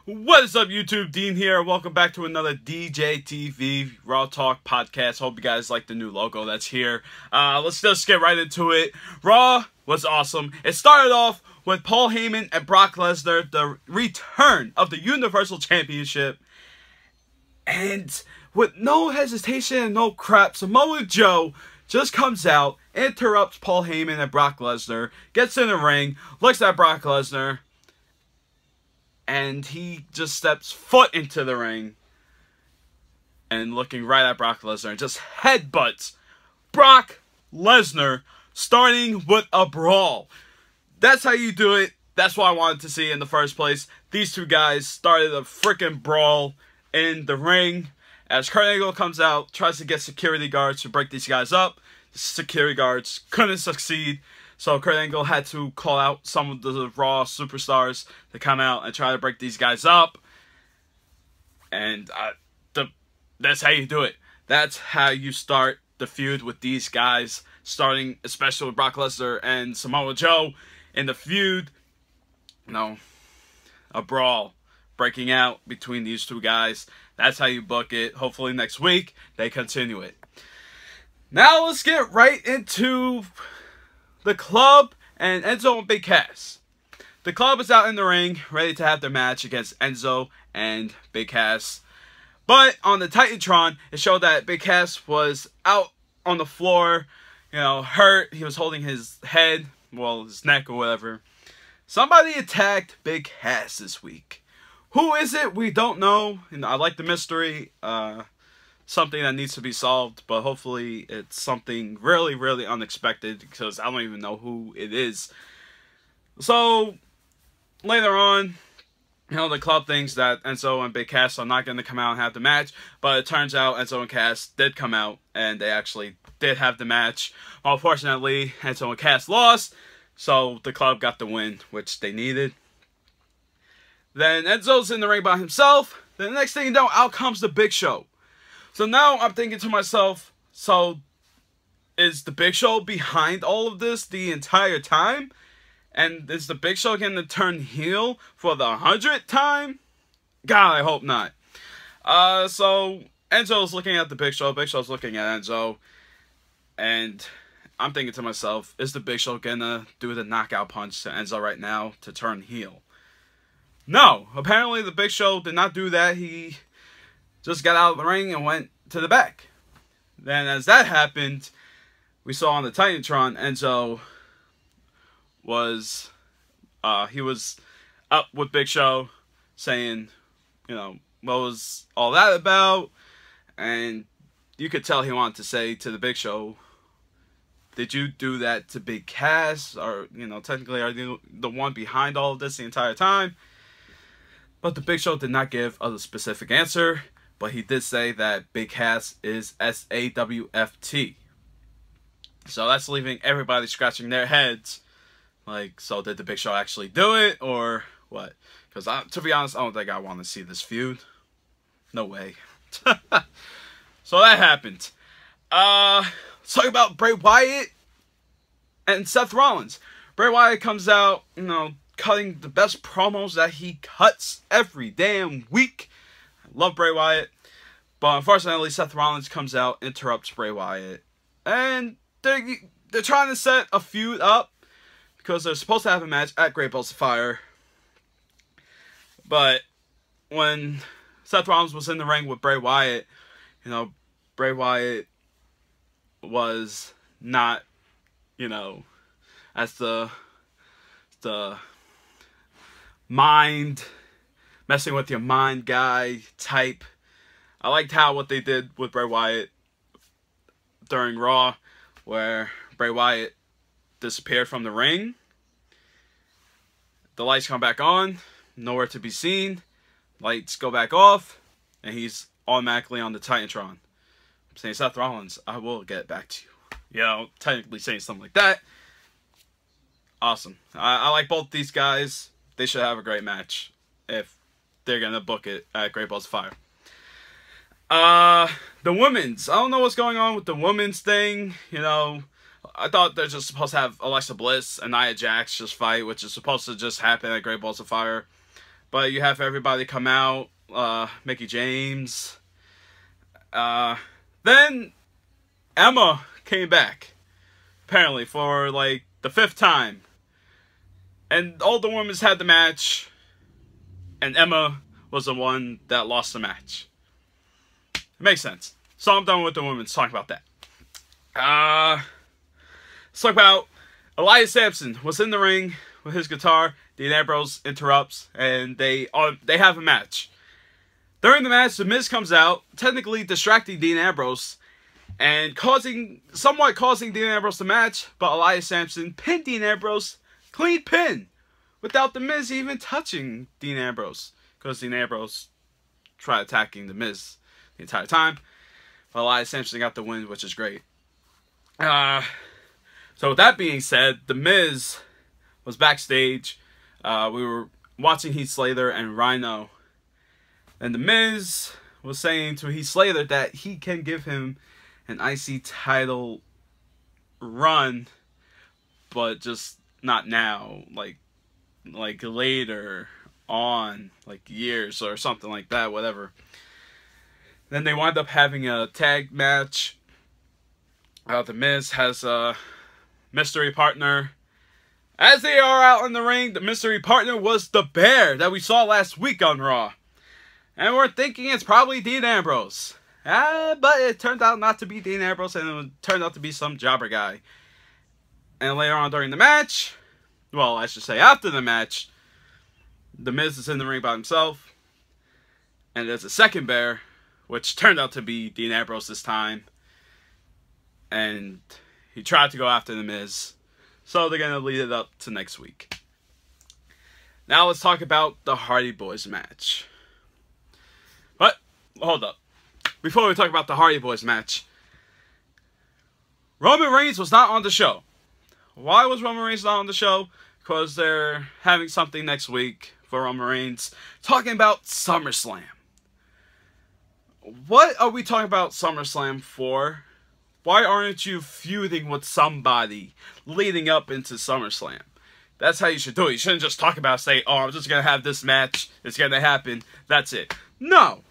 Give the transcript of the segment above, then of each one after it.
What is up, YouTube? Dean here. Welcome back to another DJTV Raw Talk podcast. Hope you guys like the new logo that's here. Let's just get right into it. Raw was awesome. It started off with Paul Heyman and Brock Lesnar, the return of the Universal Championship. And with no hesitation and no crap, Samoa Joe just comes out, interrupts Paul Heyman and Brock Lesnar, gets in the ring, looks at Brock Lesnar, and he just steps foot into the ring and looking right at Brock Lesnar and just headbutts Brock Lesnar, starting with a brawl. That's how you do it. That's what I wanted to see in the first place. These two guys started a freaking brawl in the ring as Kurt Angle comes out, tries to get security guards to break these guys up. The security guards couldn't succeed. So Kurt Angle had to call out some of the Raw superstars to come out and try to break these guys up. And that's how you do it. That's how you start the feud with these guys. Starting especially with Brock Lesnar and Samoa Joe in the feud. A brawl breaking out between these two guys. That's how you book it. Hopefully next week they continue it. Now let's get right into the Club and Enzo and Big Cass. The Club is out in the ring, ready to have their match against Enzo and Big Cass. But on the Titantron, it showed that Big Cass was out on the floor, hurt. He was holding his head, his neck or whatever. Somebody attacked Big Cass this week. Who is it? We don't know. I like the mystery. Something that needs to be solved, but hopefully it's something really, really unexpected because I don't even know who it is. So later on, the Club thinks that Enzo and Big Cass are not going to come out and have the match, but it turns out Enzo and Cass did come out and they actually did have the match. Unfortunately, Enzo and Cass lost, so the Club got the win, which they needed. Then Enzo's in the ring by himself. Then the next thing you know, out comes the Big Show. So now I'm thinking to myself, so is the Big Show behind all of this the entire time? And is the Big Show going to turn heel for the 100th time? God, I hope not. So Enzo's looking at the Big Show. Big Show's looking at Enzo. And I'm thinking to myself, is the Big Show going to do the knockout punch to Enzo right now to turn heel? No, apparently the Big Show did not do that. He just got out of the ring and went to the back. Then as that happened, we saw on the Titantron, Enzo was, he was up with Big Show saying, what was all that about? And you could tell he wanted to say to the Big Show, did you do that to Big Cass? Or, technically are you the one behind all of this the entire time? But the Big Show did not give a specific answer. But he did say that Big Cass is SAWFT. So that's leaving everybody scratching their heads. So did the Big Show actually do it? Or what? Because to be honest, I don't think I want to see this feud. No way. So that happened. Let's talk about Bray Wyatt and Seth Rollins. Bray Wyatt comes out, cutting the best promos that he cuts every damn week. Love Bray Wyatt, but unfortunately Seth Rollins comes out, interrupts Bray Wyatt, and they're trying to set a feud up because they're supposed to have a match at Great Balls of Fire. But when Seth Rollins was in the ring with Bray Wyatt, Bray Wyatt was not, as the mind, messing with your mind guy type. I liked what they did with Bray Wyatt during Raw, where Bray Wyatt disappeared from the ring. The lights come back on, nowhere to be seen. Lights go back off, and he's automatically on the Titantron. I'm saying, Seth Rollins, I will get back to you. Technically saying something like that. Awesome. I like both these guys. They should have a great match if they're going to book it at Great Balls of Fire. The women's. I don't know what's going on with the women's thing. I thought they're just supposed to have Alexa Bliss and Nia Jax just fight, which is supposed to just happen at Great Balls of Fire. But you have everybody come out, Mickie James. Then Emma came back, apparently, for like the 5th time. And all the women's had the match, and Emma was the one that lost the match. It makes sense. So I'm done with the women's talking about that. Let's talk about Elias Sampson was in the ring with his guitar. Dean Ambrose interrupts, and they have a match. During the match, The Miz comes out, technically distracting Dean Ambrose, and somewhat causing Dean Ambrose the match, but Elias Sampson pinned Dean Ambrose, clean pin, without The Miz even touching Dean Ambrose, because Dean Ambrose tried attacking The Miz the entire time. But Elias Sampson got the win, which is great. So with that being said, The Miz was backstage. We were watching Heath Slater and Rhino, and The Miz was saying to Heath Slater that he can give him an IC title run, but just not now, like later on, like years or something like that, whatever. Then they wind up having a tag match. The Miz has a mystery partner. As they are out in the ring, the mystery partner was the Bear that we saw last week on Raw. And we're thinking it's probably Dean Ambrose. But it turned out not to be Dean Ambrose, and it turned out to be some jobber guy. And later on during the match, well, I should say after the match, The Miz is in the ring by himself. And there's a second Bear, which turned out to be Dean Ambrose this time. And he tried to go after The Miz. So they're going to lead it up to next week. Now let's talk about the Hardy Boys match. But, hold up. Before we talk about the Hardy Boys match, Roman Reigns was not on the show. Why was Roman Reigns not on the show? Because they're having something next week for Roman Reigns, talking about SummerSlam. What are we talking about SummerSlam for? Why aren't you feuding with somebody leading up into SummerSlam? That's how you should do it. You shouldn't just talk about, say, oh, I'm just going to have this match. It's going to happen. That's it. No.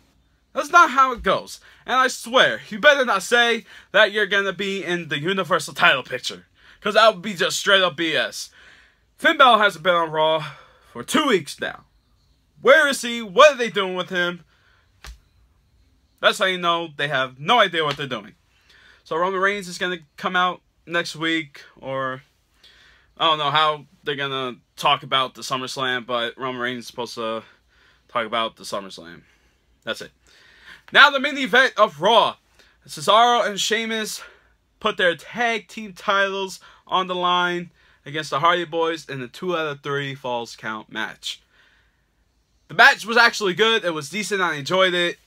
That's not how it goes. And I swear, you better not say that you're going to be in the Universal title picture. Because that would be just straight up BS. Finn Balor hasn't been on Raw for 2 weeks now. Where is he? What are they doing with him? That's how you know they have no idea what they're doing. So Roman Reigns is going to come out next week, or I don't know how they're going to talk about the SummerSlam, but Roman Reigns is supposed to talk about the SummerSlam. That's it. Now the main event of Raw. Cesaro and Sheamus put their tag team titles on the line against the Hardy Boys in the 2 out of 3 Falls Count match. The match was actually good. It was decent. I enjoyed it.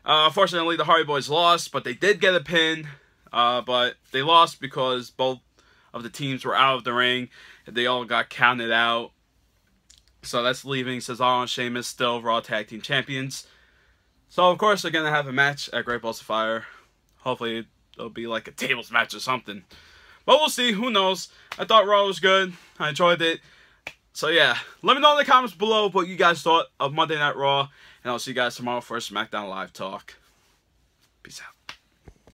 Unfortunately, the Hardy Boys lost, but they did get a pin. But they lost because both of the teams were out of the ring, and they all got counted out. So that's leaving Cesaro and Sheamus still Raw Tag Team Champions. So, of course, they're going to have a match at Great Balls of Fire. Hopefully, it'll be like a tables match or something. But we'll see. Who knows? I thought Raw was good. I enjoyed it. So, yeah. Let me know in the comments below what you guys thought of Monday Night Raw. And I'll see you guys tomorrow for a SmackDown Live talk. Peace out.